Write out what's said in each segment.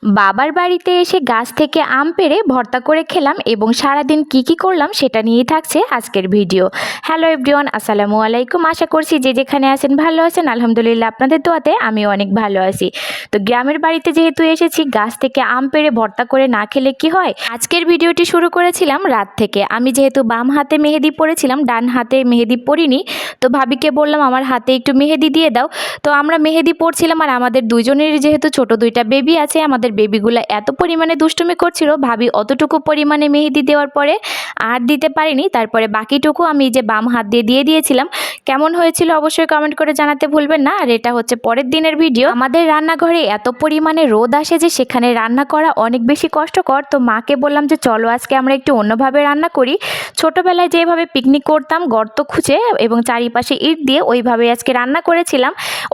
বাবার বাড়িতে এসে গাছ থেকে আম পেড়ে ভর্তা করে খেলাম এবং সারাদিন কি করলাম সেটা নিয়েই থাকছে আজকের ভিডিও। হ্যালো এভরিওয়ান, আসসালামু আলাইকুম। আশা করছি যে যেখানে আছেন ভালো আছেন। আলহামদুলিল্লাহ আপনাদের দোয়াতে আমিও অনেক ভালো আছি। তো গ্রামের বাড়িতে যেহেতু এসেছি, গাছ থেকে আম পেড়ে ভর্তা করে না খেলে কি হয়। আজকের ভিডিওটি শুরু করেছিলাম রাত থেকে। আমি যেহেতু বাম হাতে মেহেদি পরেছিলাম, ডান হাতে মেহেদি পরিনি, তো ভাবিকে বললাম আমার হাতে একটু মেহেদি দিয়ে দাও। তো আমরা মেহেদি পরছিলাম আর আমাদের দুজনের যেহেতু ছোট দুইটা বেবি আছে, আমাদের বেবিগুলো এত পরিমাণে দুষ্টুমি করছিল, ভাবি অতটুকু পরিমাণে মেহেদি দেওয়ার পরে আর দিতে পারিনি। তারপরে বাকিটুকু আমি যে বাম হাত দিয়ে দিয়েছিলাম। কেমন হয়েছিল অবশ্যই কমেন্ট করে জানাতে ভুলবেন না। আর এটা হচ্ছে পরের দিনের ভিডিও। আমাদের রান্নাঘরে এত পরিমাণে রোদ আসে যে সেখানে রান্না করা অনেক বেশি কষ্টকর। তো মাকে বললাম যে চলো আজকে আমরা একটু অন্যভাবে রান্না করি। ছোটোবেলায় যেভাবে পিকনিক করতাম গর্ত খুঁজে এবং চারিপাশে ইট দিয়ে, ওইভাবে আজকে রান্না করেছিলাম।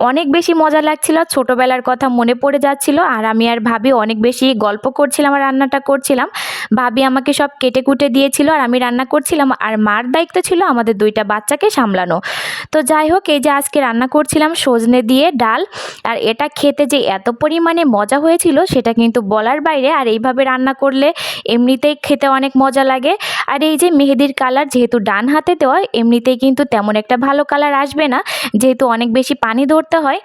অনেক বেশি মজা লাগছিল, ছোটোবেলার কথা মনে পড়ে যাচ্ছিল। আর আমি আর ভাবি অনেক বেশি গল্প করছিলাম আর রান্নাটা করছিলাম। ভাবি আমাকে সব কেটে কুটে দিয়েছিল আর আমি রান্না করছিলাম। আর মার দায়িত্ব ছিল আমাদের দুইটা বাচ্চাকে সামলানো। তো যাই হোক, এই যে আজকে রান্না করছিলাম সজনে দিয়ে ডাল। আর এটা খেতে যে এত পরিমাণে মজা হয়েছিল সেটা কিন্তু বলার বাইরে। আর এইভাবে রান্না করলে এমনিতেই খেতে অনেক মজা লাগে। আর এই যে মেহেদির কালার যেহেতু ডান হাতে দেওয়া, এমনিতেই কিন্তু তেমন একটা ভালো কালার আসবে না, যেহেতু অনেক বেশি পানি ধরতে হয়।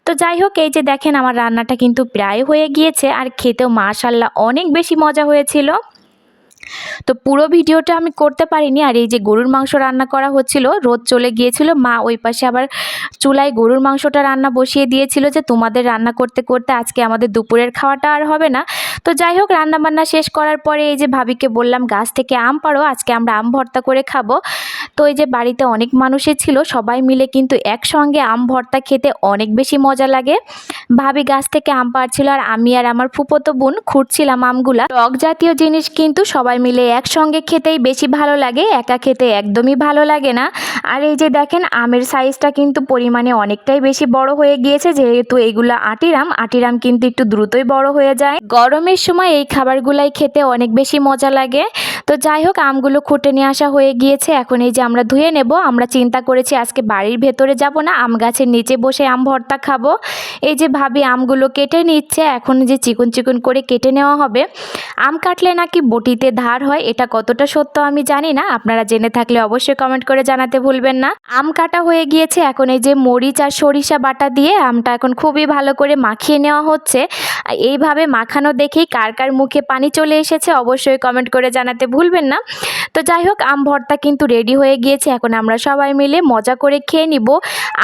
তো যাই হোক, এই যে দেখেন আমার রান্নাটা কিন্তু প্রায় হয়ে গিয়েছে আর খেতেও মাশাআল্লাহ অনেক বেশি মজা হয়েছিল। তো পুরো ভিডিওটা আমি করতে পারিনি। আর এই যে গরুর মাংস রান্না করা হচ্ছিল, রোদ চলে গিয়েছিল, মা ওই পাশে আবার চুলায় গরুর মাংসটা রান্না বসিয়ে দিয়েছিল যে তোমাদের রান্না করতে করতে আজকে আমাদের দুপুরের খাওয়াটা আর হবে না। তো যাই হোক, রান্না বান্না শেষ করার পরে এই যে ভাবিকে বললাম গাছ থেকে আম পাড়ো, আজকে আমরা আম ভর্তা করে খাবো। তো এই যে বাড়িতে অনেক মানুষই ছিল, সবাই মিলে কিন্তু একসঙ্গে আম ভর্তা খেতে অনেক বেশি মজা লাগে। ভাবি গাছ থেকে আম পাড়ছিল আর আমি আর আমার ফুফতো বোন খুঁড়ছিলাম আমগুলা। টক জাতীয় জিনিস কিন্তু সবাই মিলে একসঙ্গে খেতেই বেশি ভালো লাগে, একা খেতে একদমই ভালো লাগে না। আর এই যে দেখেন আমের সাইজটা কিন্তু পরিমাণে অনেকটাই বেশি বড় হয়ে গিয়েছে, যেহেতু এইগুলো আটিরাম কিন্তু একটু দ্রুতই বড় হয়ে যায়। গরমের সময় এই খাবারগুলাই খেতে অনেক বেশি মজা লাগে। তো যাই হোক, আমগুলো খুঁটে নিয়ে আসা হয়ে গিয়েছে, এখন এই যে আমরা ধুয়ে নেব। আমরা চিন্তা করেছি আজকে বাড়ির ভেতরে যাব না, আম গাছের নিচে বসে আম ভর্তা খাবো। এই যে ভাবি আমগুলো কেটে নিচ্ছে, এখন যে চিকন চিকন করে কেটে নেওয়া হবে। আম কাটলে নাকি বটিতে ধার হয়, এটা কতটা সত্য আমি জানি না, আপনারা জেনে থাকলে অবশ্যই কমেন্ট করে জানাতে ভুলবেন না। আম কাটা হয়ে গিয়েছে, এখন এই যে মরিচ আর সরিষা বাটা দিয়ে আমটা এখন খুবই ভালো করে মাখিয়ে নেওয়া হচ্ছে। এইভাবে মাখানো দেখেই কার কার মুখে পানি চলে এসেছে অবশ্যই কমেন্ট করে জানাতে ভুলবেন না। তো যাই হোক, আম ভর্তা কিন্তু রেডি হয়ে গিয়েছে, এখন আমরা সবাই মিলে মজা করে খেয়ে নিব।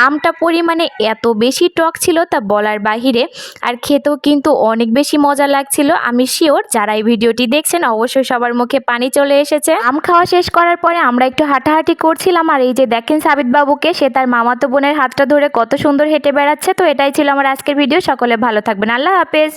আমটা পরিমাণে এত বেশি টক ছিল তা বলার বাহিরে, আর খেতেও কিন্তু অনেক বেশি মজা লাগছিল। আমি শিওর যারা এই ভিডিওটি দেখছেন অবশ্যই সবার মুখে পানি চলে এসেছে। আম খাওয়া শেষ করার পরে আমরা একটু হাঁটাহাঁটি করছিলাম। আর এই যে দেখেন সাবিত বাবুকে, সে তার মামাতো বোনের হাতটা ধরে কত সুন্দর হেঁটে বেড়াচ্ছে। তো এটাই ছিল আমার আজকের ভিডিও। সকলে ভালো থাকবেন, আল্লাহ হাফেজ।